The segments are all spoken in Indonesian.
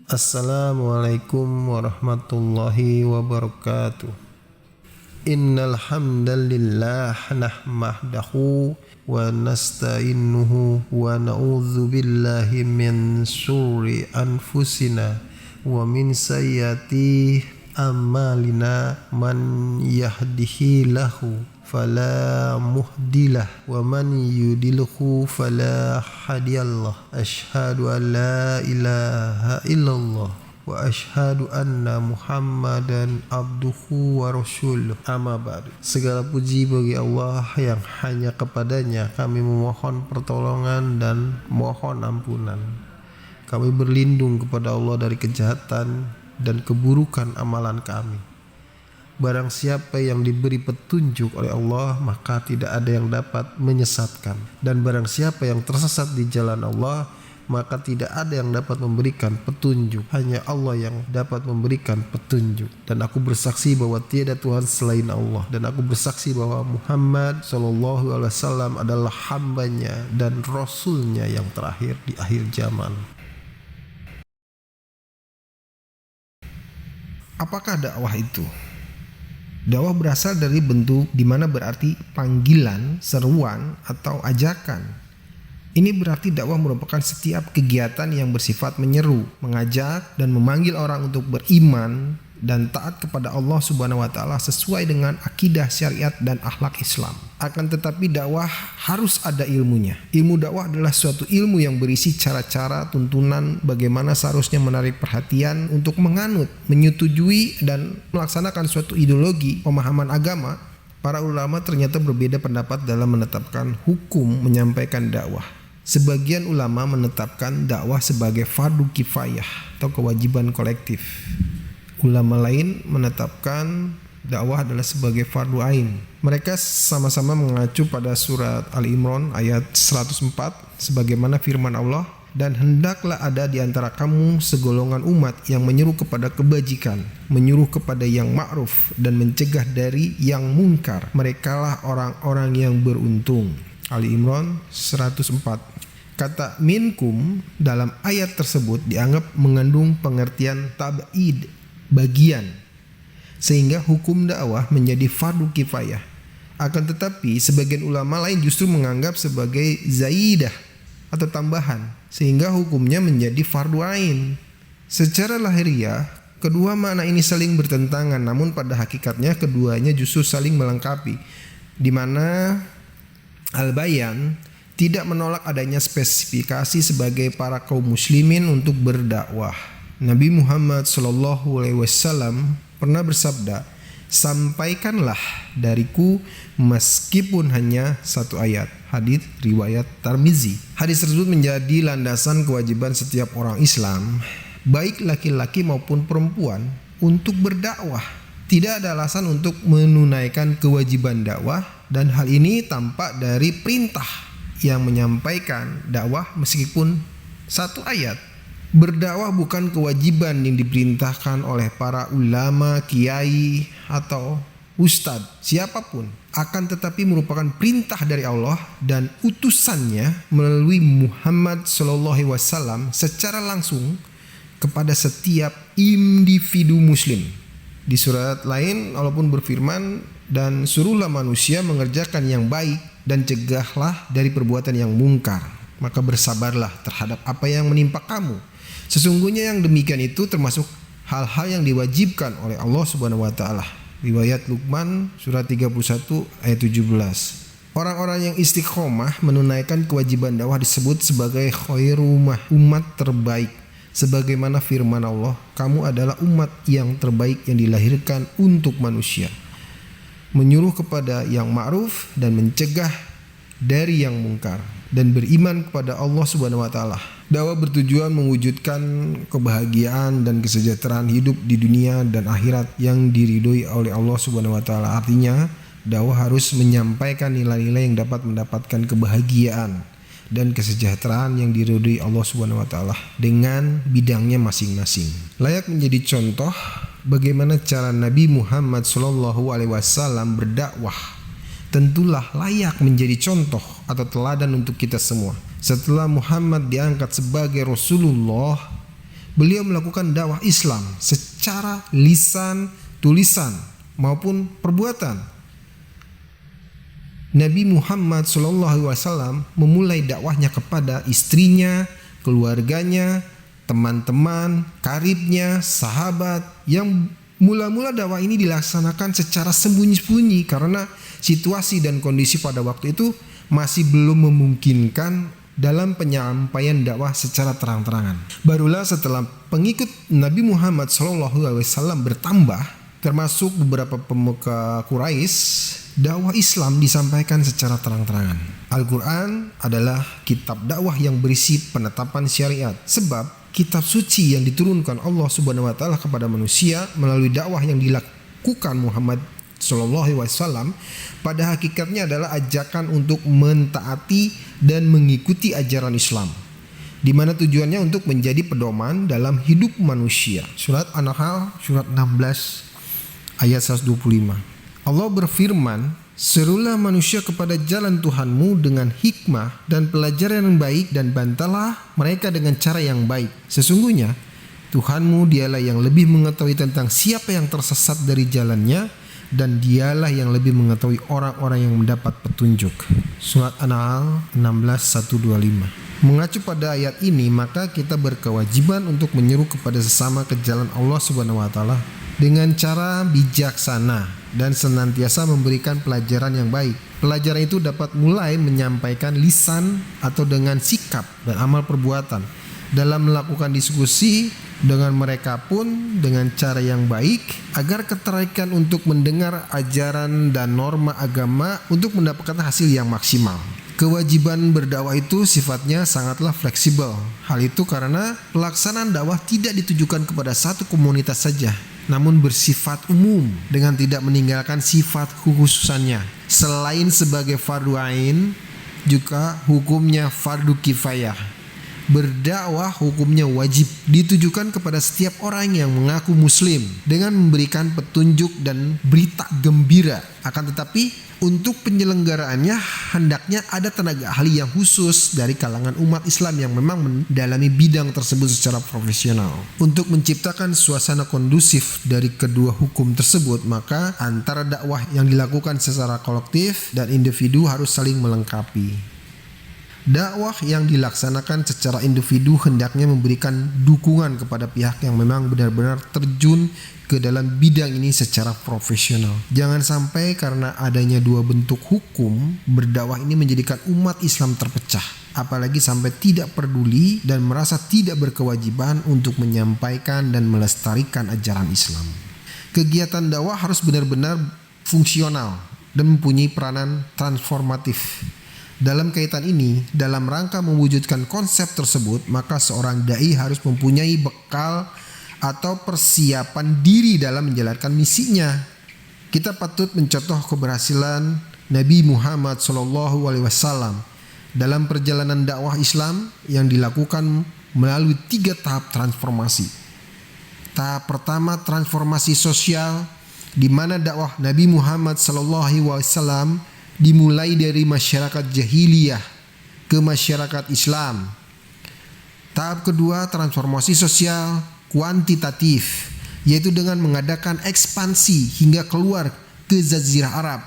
Assalamualaikum warahmatullahi wabarakatuh. Innal hamdalillah nahmaduhu wa nasta'inuhu wa na'udzu billahi min syururi anfusina wa min sayyiati a'malina. Man yahdihillahu fala muhdilah wa man yudilhu fala hadiyalah. Asyhadu an la ilaha illallah wa asyhadu anna muhammadan abduhu wa rasuluh. Amma ba'du. Segala puji bagi Allah yang hanya kepadanya kami memohon pertolongan dan mohon ampunan. Kami berlindung kepada Allah dari kejahatan dan keburukan amalan kami. Barang siapa yang diberi petunjuk oleh Allah, maka tidak ada yang dapat menyesatkan. Dan barang siapa yang tersesat di jalan Allah, maka tidak ada yang dapat memberikan petunjuk. Hanya Allah yang dapat memberikan petunjuk. Dan aku bersaksi bahwa tiada Tuhan selain Allah. Dan aku bersaksi bahwa Muhammad SAW adalah hambanya dan Rasulnya yang terakhir di akhir zaman. Apakah dakwah itu? Dakwah berasal dari bentuk di mana berarti panggilan, seruan, atau ajakan. Ini berarti dakwah merupakan setiap kegiatan yang bersifat menyeru, mengajak, dan memanggil orang untuk beriman dan taat kepada Allah Subhanahu wa Ta'ala sesuai dengan akidah, syariat, dan akhlak Islam. Akan tetapi dakwah harus ada ilmunya. Ilmu dakwah adalah suatu ilmu yang berisi cara-cara, tuntunan bagaimana seharusnya menarik perhatian untuk menganut, menyetujui, dan melaksanakan suatu ideologi pemahaman agama. Para ulama ternyata berbeda pendapat dalam menetapkan hukum menyampaikan dakwah. Sebagian ulama menetapkan dakwah sebagai fardu kifayah atau kewajiban kolektif. Ulama lain menetapkan dakwah adalah sebagai fardu ain. Mereka sama-sama mengacu pada surat Al-Imran ayat 104 sebagaimana firman Allah, dan hendaklah ada di antara kamu segolongan umat yang menyeru kepada kebajikan, menyuruh kepada yang ma'ruf, dan mencegah dari yang mungkar. Merekalah orang-orang yang beruntung. Ali Imran 104. Kata minkum dalam ayat tersebut dianggap mengandung pengertian tab'id, bagian, sehingga hukum dakwah menjadi fardu kifayah. Akan tetapi sebagian ulama lain justru menganggap sebagai zaidah atau tambahan, sehingga hukumnya menjadi fardu ain. Secara lahiriah kedua makna ini saling bertentangan, namun pada hakikatnya keduanya justru saling melengkapi, di mana Al-Bayan tidak menolak adanya spesifikasi sebagai para kaum muslimin untuk berdakwah. Nabi Muhammad SAW pernah bersabda, sampaikanlah dariku meskipun hanya satu ayat. Hadits riwayat Tirmizi. Hadis tersebut menjadi landasan kewajiban setiap orang Islam, baik laki-laki maupun perempuan, untuk berdakwah. Tidak ada alasan untuk menunaikan kewajiban dakwah, dan hal ini tampak dari perintah yang menyampaikan dakwah meskipun satu ayat. Berdakwah bukan kewajiban yang diperintahkan oleh para ulama, kiai, atau ustadz, siapapun. Akan tetapi merupakan perintah dari Allah dan utusannya melalui Muhammad SAW secara langsung kepada setiap individu muslim. Di surat lain Allah pun berfirman, dan suruhlah manusia mengerjakan yang baik dan cegahlah dari perbuatan yang mungkar. Maka bersabarlah terhadap apa yang menimpa kamu. Sesungguhnya yang demikian itu termasuk hal-hal yang diwajibkan oleh Allah Subhanahu wa Ta'ala. Riwayat Luqman surat 31 ayat 17. Orang-orang yang istiqomah menunaikan kewajiban dakwah disebut sebagai khairumah, umat terbaik. Sebagaimana firman Allah, kamu adalah umat yang terbaik yang dilahirkan untuk manusia. Menyuruh kepada yang ma'ruf dan mencegah dari yang mungkar, dan beriman kepada Allah Subhanahu wa Ta'ala. Dakwah bertujuan mewujudkan kebahagiaan dan kesejahteraan hidup di dunia dan akhirat yang diridhoi oleh Allah Subhanahu wa Ta'ala. Artinya, dakwah harus menyampaikan nilai-nilai yang dapat mendapatkan kebahagiaan dan kesejahteraan yang diridhoi Allah Subhanahu wa Ta'ala dengan bidangnya masing-masing. Layak menjadi contoh bagaimana cara Nabi Muhammad SAW berdakwah. Tentulah layak menjadi contoh atau teladan untuk kita semua. Setelah Muhammad diangkat sebagai Rasulullah, beliau melakukan dakwah Islam secara lisan, tulisan maupun perbuatan. Nabi Muhammad SAW memulai dakwahnya kepada istrinya, keluarganya, teman-teman, karibnya, sahabat. Yang mula-mula dakwah ini dilaksanakan secara sembunyi-sembunyi karena situasi dan kondisi pada waktu itu masih belum memungkinkan dalam penyampaian dakwah secara terang-terangan. Barulah setelah pengikut Nabi Muhammad SAW bertambah, termasuk beberapa pemuka Quraisy, dakwah Islam disampaikan secara terang-terangan. Al-Quran adalah kitab dakwah yang berisi penetapan syariat, sebab kitab suci yang diturunkan Allah Subhanahu wa taala kepada manusia melalui dakwah yang dilakukan Muhammad Sallallahu Alaihi Wasallam pada hakikatnya adalah ajakan untuk mentaati dan mengikuti ajaran Islam, di mana tujuannya untuk menjadi pedoman dalam hidup manusia. Surat An-Nahl surat 16 ayat 125. Allah berfirman, "Serulah manusia kepada jalan Tuhanmu dengan hikmah dan pelajaran yang baik, dan bantalah mereka dengan cara yang baik. Sesungguhnya Tuhanmu dialah yang lebih mengetahui tentang siapa yang tersesat dari jalannya, dan dialah yang lebih mengetahui orang-orang yang mendapat petunjuk." Surat An-Nahl 16:125. Mengacu pada ayat ini, maka kita berkewajiban untuk menyeru kepada sesama ke jalan Allah Subhanahu wa taala dengan cara bijaksana dan senantiasa memberikan pelajaran yang baik. Pelajaran itu dapat mulai menyampaikan lisan atau dengan sikap dan amal perbuatan. Dalam melakukan diskusi dengan mereka pun dengan cara yang baik, agar ketertarikan untuk mendengar ajaran dan norma agama untuk mendapatkan hasil yang maksimal. Kewajiban berdakwah itu sifatnya sangatlah fleksibel. Hal itu karena pelaksanaan dakwah tidak ditujukan kepada satu komunitas saja, namun bersifat umum dengan tidak meninggalkan sifat kekhususannya. Selain sebagai fardu ain, juga hukumnya fardu kifayah. Berdakwah hukumnya wajib, ditujukan kepada setiap orang yang mengaku muslim dengan memberikan petunjuk dan berita gembira. Akan tetapi untuk penyelenggaraannya hendaknya ada tenaga ahli yang khusus dari kalangan umat Islam yang memang mendalami bidang tersebut secara profesional. Untuk menciptakan suasana kondusif dari kedua hukum tersebut, maka antara dakwah yang dilakukan secara kolektif dan individu harus saling melengkapi. Dakwah yang dilaksanakan secara individu hendaknya memberikan dukungan kepada pihak yang memang benar-benar terjun ke dalam bidang ini secara profesional. Jangan sampai karena adanya dua bentuk hukum, berdakwah ini menjadikan umat Islam terpecah, apalagi sampai tidak peduli dan merasa tidak berkewajiban untuk menyampaikan dan melestarikan ajaran Islam. Kegiatan dakwah harus benar-benar fungsional dan mempunyai peranan transformatif. Dalam kaitan ini, dalam rangka mewujudkan konsep tersebut, maka seorang dai harus mempunyai bekal atau persiapan diri dalam menjalankan misinya. Kita patut mencontoh keberhasilan Nabi Muhammad SAW dalam perjalanan dakwah Islam yang dilakukan melalui 3 tahap transformasi. Tahap pertama, transformasi sosial, di mana dakwah Nabi Muhammad SAW dimulai dari masyarakat jahiliyah ke masyarakat Islam. Tahap kedua, transformasi sosial kuantitatif, yaitu dengan mengadakan ekspansi hingga keluar ke Jazirah Arab.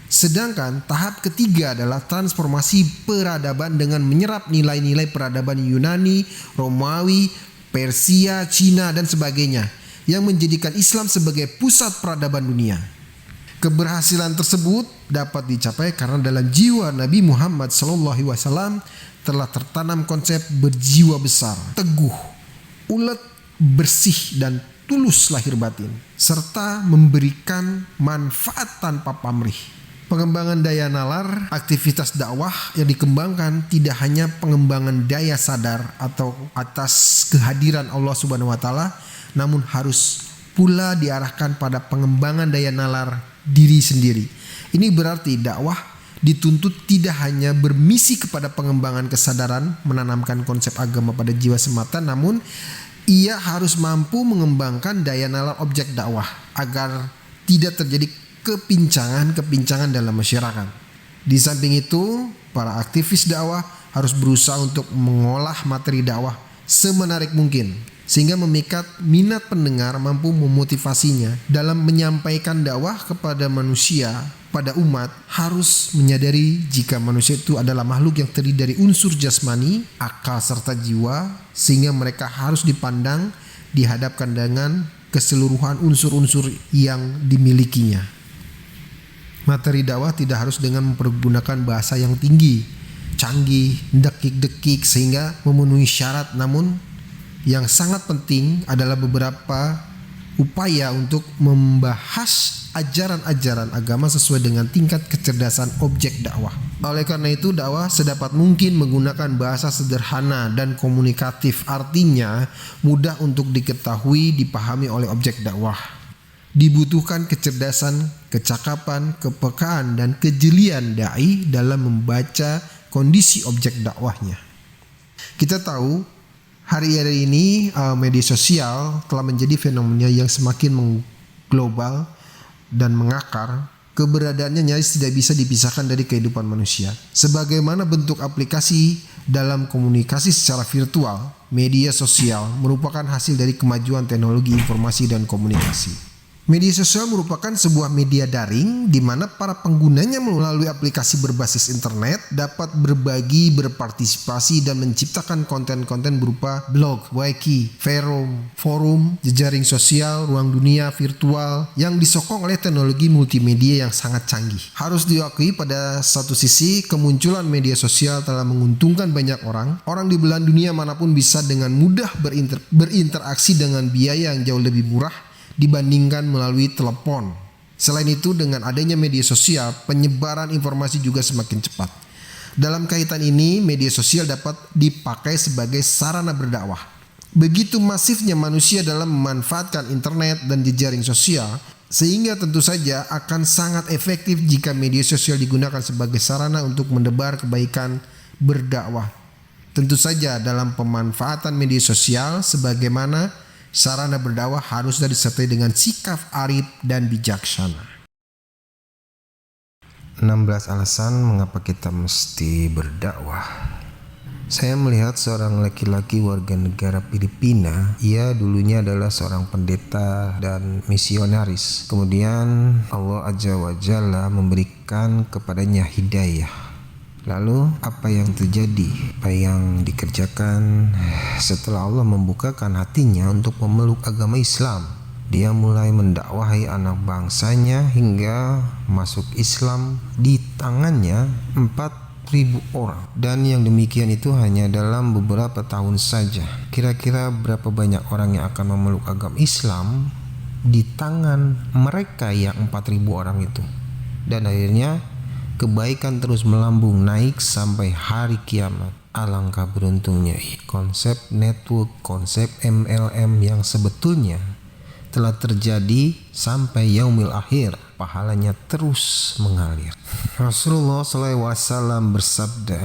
Sedangkan tahap ketiga adalah transformasi peradaban dengan menyerap nilai-nilai peradaban Yunani, Romawi, Persia, Cina dan sebagainya, yang menjadikan Islam sebagai pusat peradaban dunia. Keberhasilan tersebut dapat dicapai karena dalam jiwa Nabi Muhammad SAW telah tertanam konsep berjiwa besar, teguh, ulet, bersih dan tulus lahir batin, serta memberikan manfaat tanpa pamrih. Pengembangan daya nalar, aktivitas dakwah yang dikembangkan tidak hanya pengembangan daya sadar atau atas kehadiran Allah Subhanahu wa taala, namun harus pula diarahkan pada pengembangan daya nalar diri sendiri. Ini berarti dakwah dituntut tidak hanya bermisi kepada pengembangan kesadaran, menanamkan konsep agama pada jiwa semata, namun ia harus mampu mengembangkan daya nalar objek dakwah agar tidak terjadi kepincangan dalam masyarakat. Di samping itu, para aktivis dakwah harus berusaha untuk mengolah materi dakwah semenarik mungkin, sehingga memikat minat pendengar, mampu memotivasinya dalam menyampaikan dakwah kepada manusia, pada umat. Harus menyadari jika manusia itu adalah makhluk yang terdiri dari unsur jasmani, akal serta jiwa, sehingga mereka harus dipandang, dihadapkan dengan keseluruhan unsur-unsur yang dimilikinya. Materi dakwah tidak harus dengan mempergunakan bahasa yang tinggi, canggih, dekik-dekik sehingga memenuhi syarat, namun yang sangat penting adalah beberapa upaya untuk membahas ajaran-ajaran agama sesuai dengan tingkat kecerdasan objek dakwah. Oleh karena itu, dakwah sedapat mungkin menggunakan bahasa sederhana dan komunikatif, artinya mudah untuk diketahui, dipahami oleh objek dakwah. Dibutuhkan kecerdasan, kecakapan, kepekaan, dan kejelian dai dalam membaca kondisi objek dakwahnya. Kita tahu hari-hari ini media sosial telah menjadi fenomena yang semakin mengglobal dan mengakar. Keberadaannya nyaris tidak bisa dipisahkan dari kehidupan manusia. Sebagaimana bentuk aplikasi dalam komunikasi secara virtual, media sosial merupakan hasil dari kemajuan teknologi informasi dan komunikasi. Media sosial merupakan sebuah media daring di mana para penggunanya melalui aplikasi berbasis internet dapat berbagi, berpartisipasi, dan menciptakan konten-konten berupa blog, wiki, forum, jejaring sosial, ruang dunia virtual yang disokong oleh teknologi multimedia yang sangat canggih. Harus diakui pada satu sisi, kemunculan media sosial telah menguntungkan banyak orang. Orang di belahan dunia manapun bisa dengan mudah berinteraksi dengan biaya yang jauh lebih murah dibandingkan melalui telepon. Selain itu, dengan adanya media sosial, penyebaran informasi juga semakin cepat. Dalam kaitan ini, media sosial dapat dipakai sebagai sarana berdakwah. Begitu masifnya manusia dalam memanfaatkan internet dan jejaring sosial, sehingga tentu saja akan sangat efektif jika media sosial digunakan sebagai sarana untuk menebar kebaikan berdakwah. Tentu saja dalam pemanfaatan media sosial sebagaimana sarana berdakwah harus disertai dengan sikap arif dan bijaksana. 16 alasan mengapa kita mesti berdakwah. Saya melihat seorang laki-laki warga negara Filipina. Ia dulunya adalah seorang pendeta dan misionaris. Kemudian Allah Azza wa Jalla memberikan kepadanya hidayah. Lalu apa yang terjadi? Apa yang dikerjakan setelah Allah membukakan hatinya untuk memeluk agama Islam? Dia mulai mendakwahi anak bangsanya hingga masuk Islam di tangannya 4.000 orang. Dan yang demikian itu hanya dalam beberapa tahun saja. Kira-kira berapa banyak orang yang akan memeluk agama Islam di tangan mereka yang 4.000 orang itu? Dan akhirnya kebaikan terus melambung naik sampai hari kiamat. Alangkah beruntungnya konsep network, konsep MLM yang sebetulnya telah terjadi sampai yaumil akhir, pahalanya terus mengalir. Rasulullah SAW bersabda,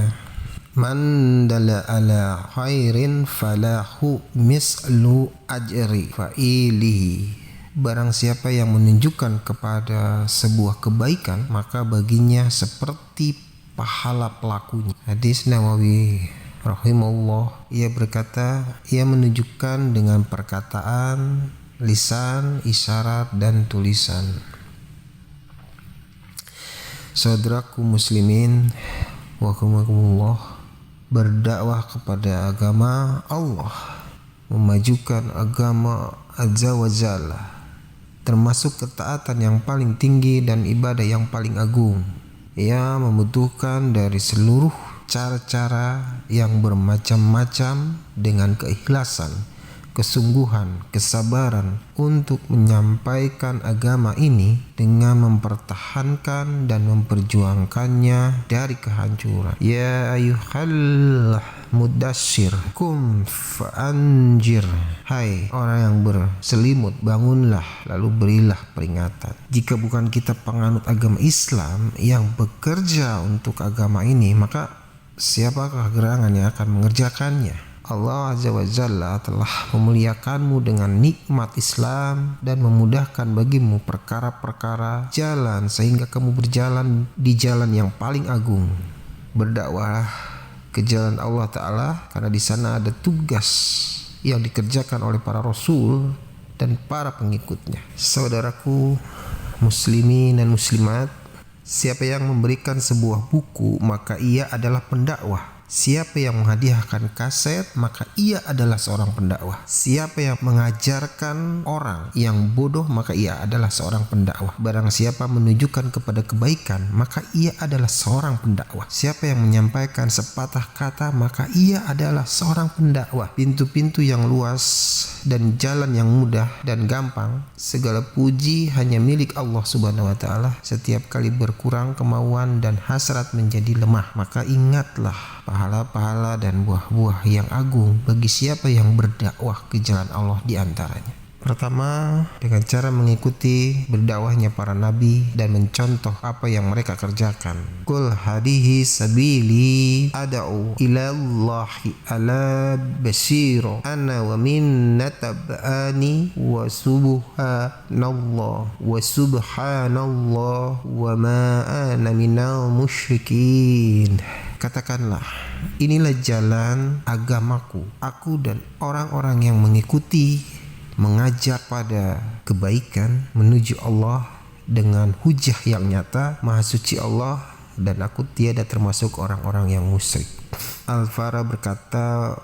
"Man dalla ala khairin falahu mislu ajri fa'ilihi." Barang siapa yang menunjukkan kepada sebuah kebaikan, maka baginya seperti pahala pelakunya. Hadis Nawawi rahimahullah, ia berkata, ia menunjukkan dengan perkataan, lisan, isyarat, dan tulisan. Saudaraku muslimin wa rahimakumullah, berdakwah kepada agama Allah, memajukan agama Azza wa Jalla, termasuk ketaatan yang paling tinggi dan ibadah yang paling agung. Ia membutuhkan dari seluruh cara-cara yang bermacam-macam dengan keikhlasan, kesungguhan, kesabaran untuk menyampaikan agama ini dengan mempertahankan dan memperjuangkannya dari kehancuran. Ya ayyuhal mudassir kum fa'anjir. Hai orang yang berselimut, bangunlah lalu berilah peringatan. Jika bukan kita penganut agama Islam yang bekerja untuk agama ini, maka siapakah gerangan yang akan mengerjakannya? Allah Azza wa Jalla telah memuliakanmu dengan nikmat Islam dan memudahkan bagimu perkara-perkara jalan sehingga kamu berjalan di jalan yang paling agung. Berdakwah ke jalan Allah Ta'ala karena di sana ada tugas yang dikerjakan oleh para rasul dan para pengikutnya. Saudaraku muslimin dan muslimat, siapa yang memberikan sebuah buku maka ia adalah pendakwah. Siapa yang menghadiahkan kaset maka ia adalah seorang pendakwah. Siapa yang mengajarkan orang yang bodoh maka ia adalah seorang pendakwah. Barang siapa menunjukkan kepada kebaikan maka ia adalah seorang pendakwah. Siapa yang menyampaikan sepatah kata maka ia adalah seorang pendakwah. Pintu-pintu yang luas dan jalan yang mudah dan gampang, segala puji hanya milik Allah Subhanahu wa taala. Setiap kali berkurang kemauan dan hasrat menjadi lemah, maka ingatlah pahala-pahala dan buah-buah yang agung bagi siapa yang berdakwah ke jalan Allah di antaranya. Pertama, dengan cara mengikuti berdakwahnya para nabi dan mencontoh apa yang mereka kerjakan. Qul hadihi sabili ad'u ila Allahi ala basira ana wa min natabani wa subhanallah wa ma ana minal musyrikin. Katakanlah, inilah jalan agamaku, aku dan orang-orang yang mengikuti, mengajak pada kebaikan menuju Allah dengan hujah yang nyata. Maha suci Allah dan aku tiada termasuk orang-orang yang musyrik. Al-Fara berkata,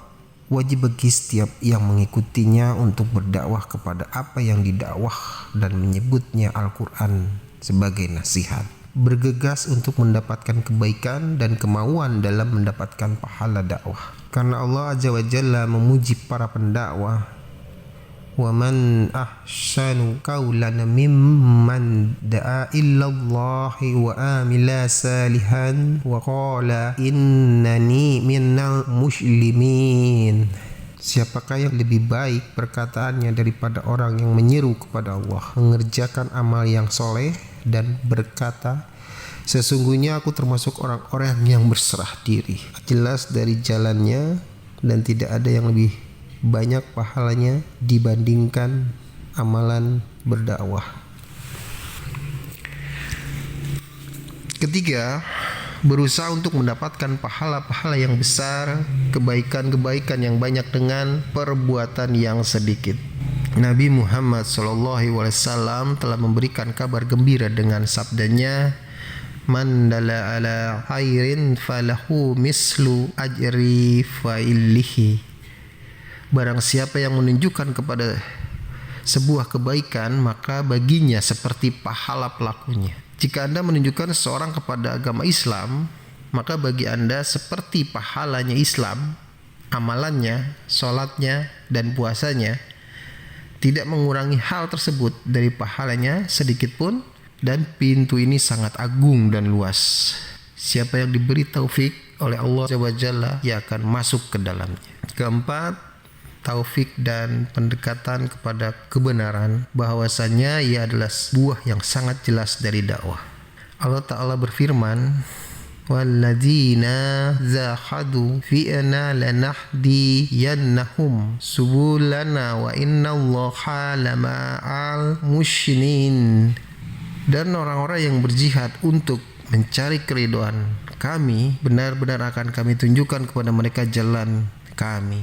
wajib bagi setiap yang mengikutinya untuk berdakwah kepada apa yang didakwah dan menyebutnya Al-Quran sebagai nasihat. Bergegas untuk mendapatkan kebaikan dan kemauan dalam mendapatkan pahala dakwah. Karena Allah Azza wa Jalla memuji para pendakwah. Wa man ahsanu qawlan mimman da'a illallahi wa amila salihan wa qala innani minal muslimin. Siapakah yang lebih baik perkataannya daripada orang yang menyeru kepada Allah, mengerjakan amal yang soleh dan berkata, sesungguhnya aku termasuk orang-orang yang berserah diri. Jelas dari jalannya dan tidak ada yang lebih banyak pahalanya dibandingkan amalan berdakwah. Ketiga, berusaha untuk mendapatkan pahala-pahala yang besar, kebaikan-kebaikan yang banyak dengan perbuatan yang sedikit. Nabi Muhammad SAW telah memberikan kabar gembira dengan sabdanya, man dalla ala khairin falahu mislu ajri fa'ilihi. Barang siapa yang menunjukkan kepada sebuah kebaikan maka baginya seperti pahala pelakunya. Jika Anda menunjukkan seseorang kepada agama Islam, maka bagi Anda seperti pahalanya Islam, amalannya, sholatnya, dan puasanya, tidak mengurangi hal tersebut dari pahalanya sedikit pun, dan pintu ini sangat agung dan luas. Siapa yang diberi taufik oleh Allah Subhanahu ia akan masuk ke dalamnya. Keempat, taufik dan pendekatan kepada kebenaran, bahwasanya ia adalah buah yang sangat jelas dari dakwah. Allah Ta'ala berfirman, walladzina zahadu fi'na lanahdiyannahum subulana wa innallaha lama'al musyinin. Dan orang-orang yang berjihad untuk mencari keridhaan kami, benar-benar akan kami tunjukkan kepada mereka jalan kami.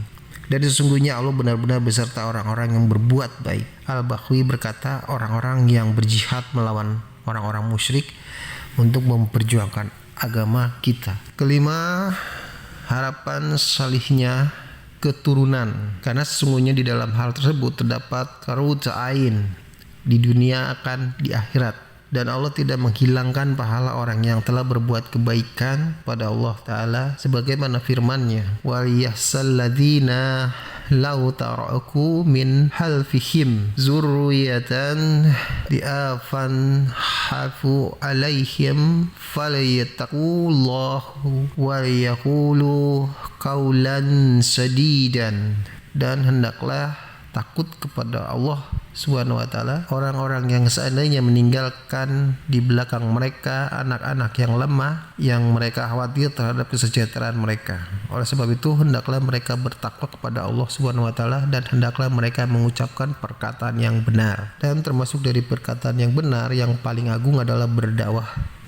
Dan sesungguhnya Allah benar-benar beserta orang-orang yang berbuat baik. Al-Bakhawi berkata, orang-orang yang berjihad melawan orang-orang musyrik untuk memperjuangkan agama kita. Kelima, harapan salihnya keturunan. Karena sesungguhnya di dalam hal tersebut terdapat qarut ain, di dunia akan di akhirat. Dan Allah tidak menghilangkan pahala orang yang telah berbuat kebaikan pada Allah Ta'ala sebagaimana firman-Nya, wal yahsalladzina law taraku min halfihim zurriyatan di'afan hafu alaihim falyattaqullahu wa yaqulu qawlan sadidan. Dan hendaklah takut kepada Allah Subhanahu wa taala orang-orang yang seandainya meninggalkan di belakang mereka anak-anak yang lemah yang mereka khawatir terhadap kesejahteraan mereka. Oleh sebab itu hendaklah mereka bertakwa kepada Allah Subhanahu wa taala dan hendaklah mereka mengucapkan perkataan yang benar. Dan termasuk dari perkataan yang benar yang paling agung adalah berdakwah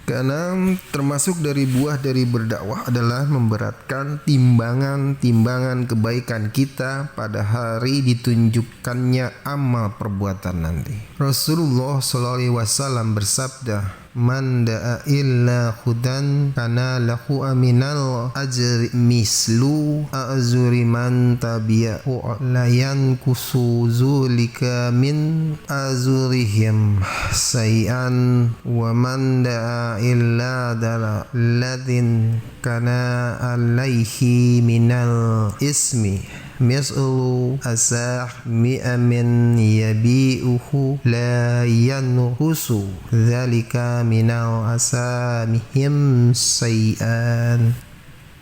Keenam, termasuk dari buah dari berdakwah adalah memberatkan timbangan-timbangan kebaikan kita pada hari ditunjukkannya amal perbuatan nanti. Rasulullah SAW bersabda, "Man da'a illa hudan kana lahu aminal ajri mislu azuri man tabi'ahu la yankusu zulika min azurihim say'an wa man da'a illa dala ladin kana alaihi minal ismi mis'lu asah mi'amin yabi'uhu la yanhusu dzalika minal asamihim say'an."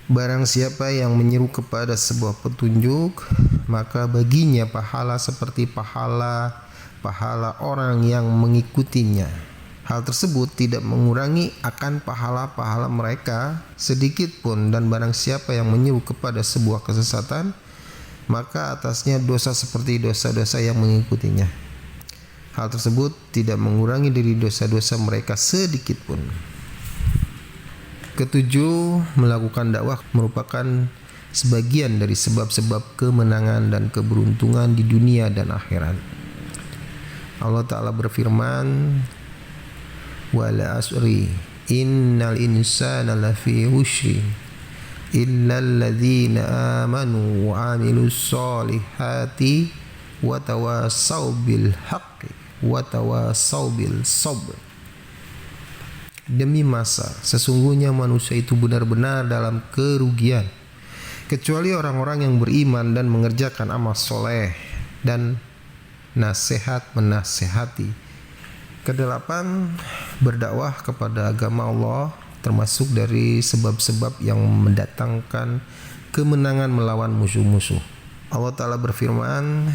Barang siapa yang menyeru kepada sebuah petunjuk, maka baginya pahala seperti pahala orang yang mengikutinya. Hal tersebut tidak mengurangi akan pahala-pahala mereka sedikit pun, dan barang siapa yang menyeru kepada sebuah kesesatan, maka atasnya dosa seperti dosa-dosa yang mengikutinya. Hal tersebut tidak mengurangi dari dosa-dosa mereka sedikit pun. Ketujuh, melakukan dakwah merupakan sebagian dari sebab-sebab kemenangan dan keberuntungan di dunia dan akhirat. Allah Ta'ala berfirman, "Wal asri innal insana lafi husri illal ladzina amanu wa amilus solihati wa tawasaw bil haqqi wa tawasaw bil sabr." Demi masa, sesungguhnya manusia itu benar-benar dalam kerugian, kecuali orang-orang yang beriman dan mengerjakan amal soleh dan nasihat menasehati. Kedelapan, berdakwah kepada agama Allah termasuk dari sebab-sebab yang mendatangkan kemenangan melawan musuh-musuh. Allah Ta'ala berfirman,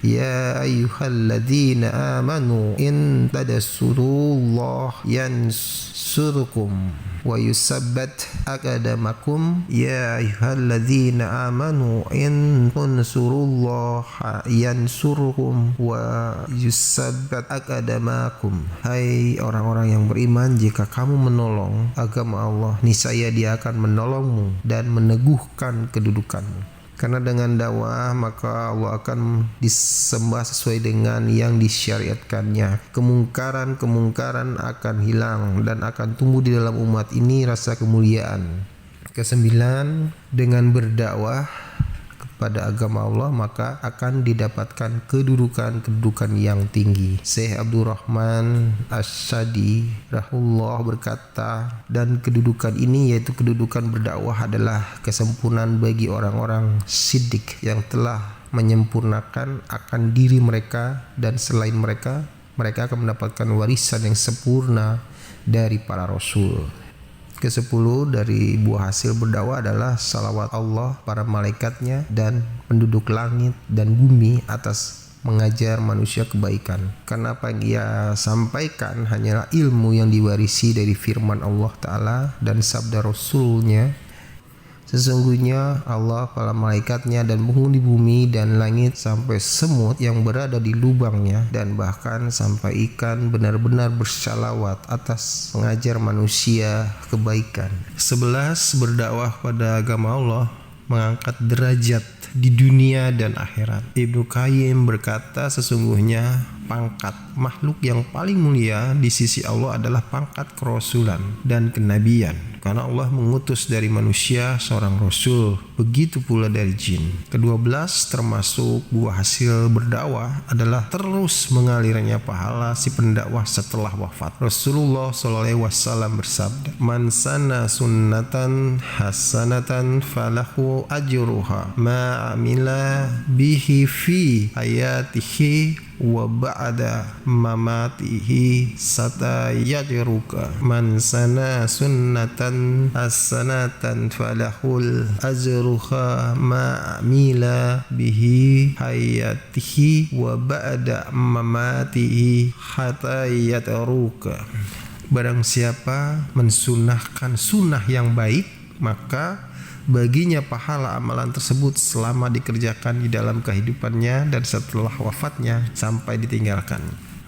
"Ya ayyuhalladzina amanu in tadassurullah yansurkum wa yusabbat aqdamakum." Ya ayyuhalladzina amanu in tunsurullaha yansurkum wa yusabbat aqdamakum. Hai orang-orang yang beriman, jika kamu menolong agama Allah, niscaya Dia akan menolongmu dan meneguhkan kedudukanmu. Karena dengan dakwah maka Allah akan disembah sesuai dengan yang disyariatkannya. Kemungkaran akan hilang dan akan tumbuh di dalam umat ini rasa kemuliaan. Kesembilan, dengan berdakwah kepada agama Allah maka akan didapatkan kedudukan yang tinggi. Syekh Abdurrahman As-Sadi rahimahullah berkata, dan kedudukan ini yaitu kedudukan berdakwah adalah kesempurnaan bagi orang-orang siddiq yang telah menyempurnakan akan diri mereka, dan selain mereka akan mendapatkan warisan yang sempurna dari para rasul. Kesepuluh, dari buah hasil berdakwah adalah salawat Allah, para malaikatnya, dan penduduk langit dan bumi atas mengajar manusia kebaikan. Karena apa yang ia sampaikan hanyalah ilmu yang diwarisi dari firman Allah Ta'ala dan sabda Rasulnya. Sesungguhnya Allah, para malaikatnya, dan penghuni bumi dan langit sampai semut yang berada di lubangnya, dan bahkan sampai ikan benar-benar bersalawat atas mengajar manusia kebaikan. 11, berdakwah pada agama Allah mengangkat derajat di dunia dan akhirat. Ibnu Qayyim berkata, sesungguhnya pangkat makhluk yang paling mulia di sisi Allah adalah pangkat kerasulan dan kenabian. Karena Allah mengutus dari manusia seorang rasul, begitu pula dari jin. Ke-12, termasuk buah hasil berdakwah adalah terus mengalirnya pahala si pendakwah setelah wafat. Rasulullah SAW bersabda, "Man sanna sunnatan hasanatan falahu ajruha ma amila bihi fi hayatihi wa ba'da mamatihi satayajruka. Man sana sunnatan hasanatan falahul ajruha ma amila bihi hayatihi wa ba'da mamatihi hatayajruka." Barang siapa mensunahkan sunnah yang baik, maka baginya pahala amalan tersebut selama dikerjakan di dalam kehidupannya dan setelah wafatnya sampai ditinggalkan.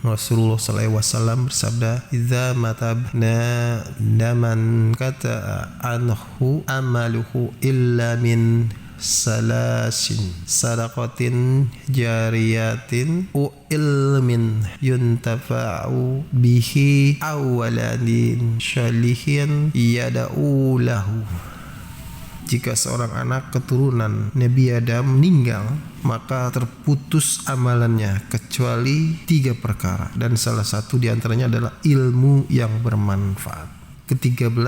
Rasulullah SAW bersabda, "Idza matabna daman kata anhu amaluhu illa min salasin sadaqatin jariyatin u ilmin yuntafa'u bihi awaladin syalihin yada'u lahu." Jika seorang anak keturunan Nabi Adam meninggal, maka terputus amalannya kecuali 3 perkara, dan salah satu diantaranya adalah ilmu yang bermanfaat. Ke-13,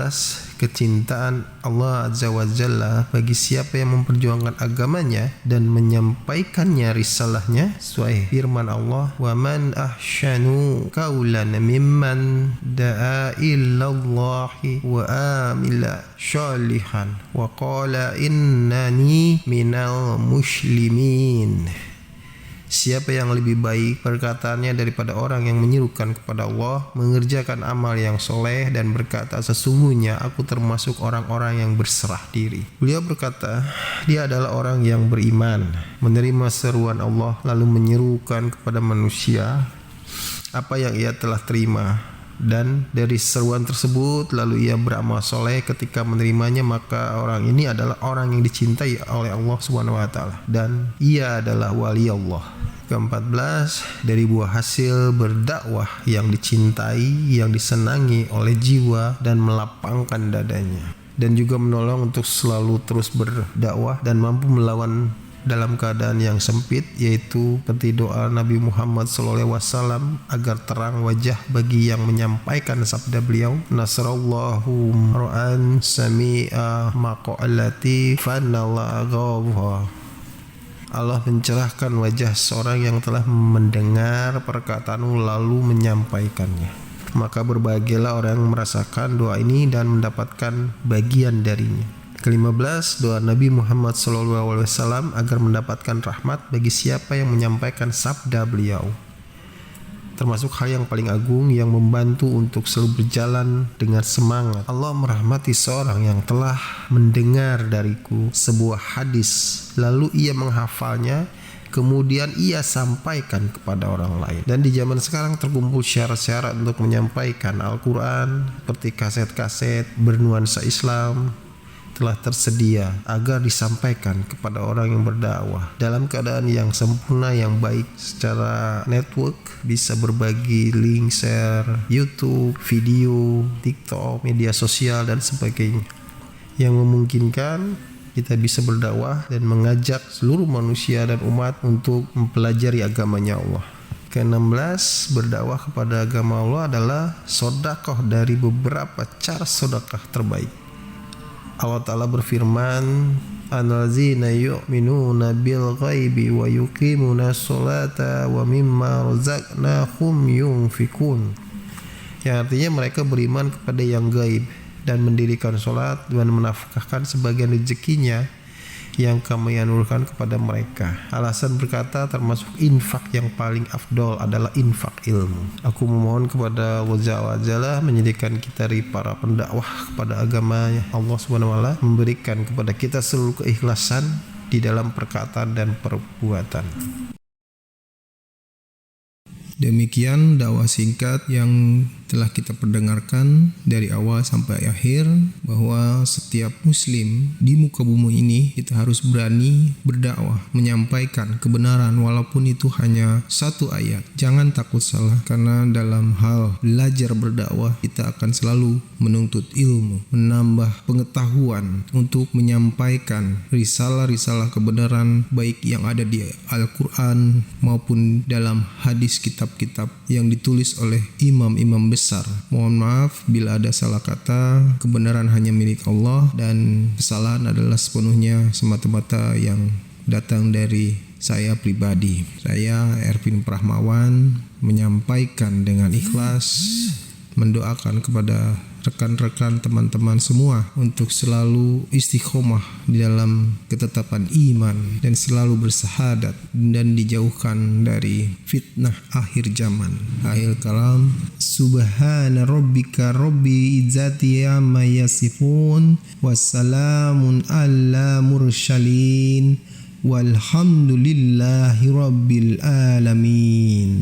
kecintaan Allah Azza wa Jalla bagi siapa yang memperjuangkan agamanya dan menyampaikannya risalahnya sesuai firman Allah, "Wa man ahsanu qawlan mimman da'a ilallahi wa amila shalihan wa qala innani minal muslimin." Siapa yang lebih baik perkataannya daripada orang yang menyerukan kepada Allah, mengerjakan amal yang soleh dan berkata, "Sesungguhnya aku termasuk orang-orang yang berserah diri." Beliau berkata, dia adalah orang yang beriman, menerima seruan Allah, lalu menyerukan kepada manusia apa yang ia telah terima, dan dari seruan tersebut lalu ia beramal soleh ketika menerimanya, maka orang ini adalah orang yang dicintai oleh Allah SWT dan ia adalah wali Allah. Ke-14, dari buah hasil berdakwah yang dicintai, yang disenangi oleh jiwa dan melapangkan dadanya, dan juga menolong untuk selalu terus berdakwah dan mampu melawan dalam keadaan yang sempit, yaitu seperti doa Nabi Muhammad SAW agar terang wajah bagi yang menyampaikan sabda beliau, "Nasrallahu ra'an sami'a maqalati fanalla ghawha." Allah mencerahkan wajah seorang yang telah mendengar perkataanmu lalu menyampaikannya. Maka berbahagialah orang yang merasakan doa ini dan mendapatkan bagian darinya. Ke-15, doa Nabi Muhammad SAW agar mendapatkan rahmat bagi siapa yang menyampaikan sabda beliau, termasuk hal yang paling agung yang membantu untuk selalu berjalan dengan semangat. Allah merahmati seorang yang telah mendengar dariku sebuah hadis, lalu ia menghafalnya, kemudian ia sampaikan kepada orang lain. Dan di zaman sekarang terkumpul syarat-syarat untuk menyampaikan Al-Quran, seperti kaset-kaset bernuansa Islam telah tersedia agar disampaikan kepada orang yang berdakwah dalam keadaan yang sempurna, yang baik. Secara network bisa berbagi link, share YouTube, video, TikTok, media sosial dan sebagainya, yang memungkinkan kita bisa berdakwah dan mengajak seluruh manusia dan umat untuk mempelajari agamanya Allah. Ke-16, berdakwah kepada agama Allah adalah sedekah dari beberapa cara sedekah terbaik. Allah Ta'ala berfirman, "Allazina yu'minuna bil ghaibi wa yuqimuna sholata wa mimma razaqnahum yunfikun." Yang artinya mereka beriman kepada yang gaib dan mendirikan sholat dan menafkahkan sebagian rezekinya yang kami anugerahkan kepada mereka. Alasan berkata termasuk infak yang paling afdol adalah infak ilmu. Aku memohon kepada Allah Jalla menjadikan kita dari para pendakwah kepada agama Allah SWT, memberikan kepada kita seluruh keikhlasan di dalam perkataan dan perbuatan. Demikian dakwah singkat yang telah kita perdengarkan dari awal sampai akhir, bahwa setiap muslim di muka bumi ini kita harus berani berdakwah, menyampaikan kebenaran walaupun itu hanya satu ayat. Jangan takut salah, karena dalam hal belajar berdakwah kita akan selalu menuntut ilmu, menambah pengetahuan untuk menyampaikan risalah-risalah kebenaran baik yang ada di Al-Quran maupun dalam hadis kitab-kitab yang ditulis oleh imam-imam besar. Mohon maaf bila ada salah kata. Kebenaran hanya milik Allah dan kesalahan adalah sepenuhnya semata-mata yang datang dari saya pribadi. Saya Ervin Prahmawan menyampaikan dengan ikhlas, mendoakan kepada rekan-rekan teman-teman semua untuk selalu istiqomah di dalam ketetapan iman dan selalu bersahadat dan dijauhkan dari fitnah akhir zaman. Akhir kalam, subhana rabbika rabbil izzati amma yasifun wassalamun ala mursalin walhamdulillahi rabbil alamin.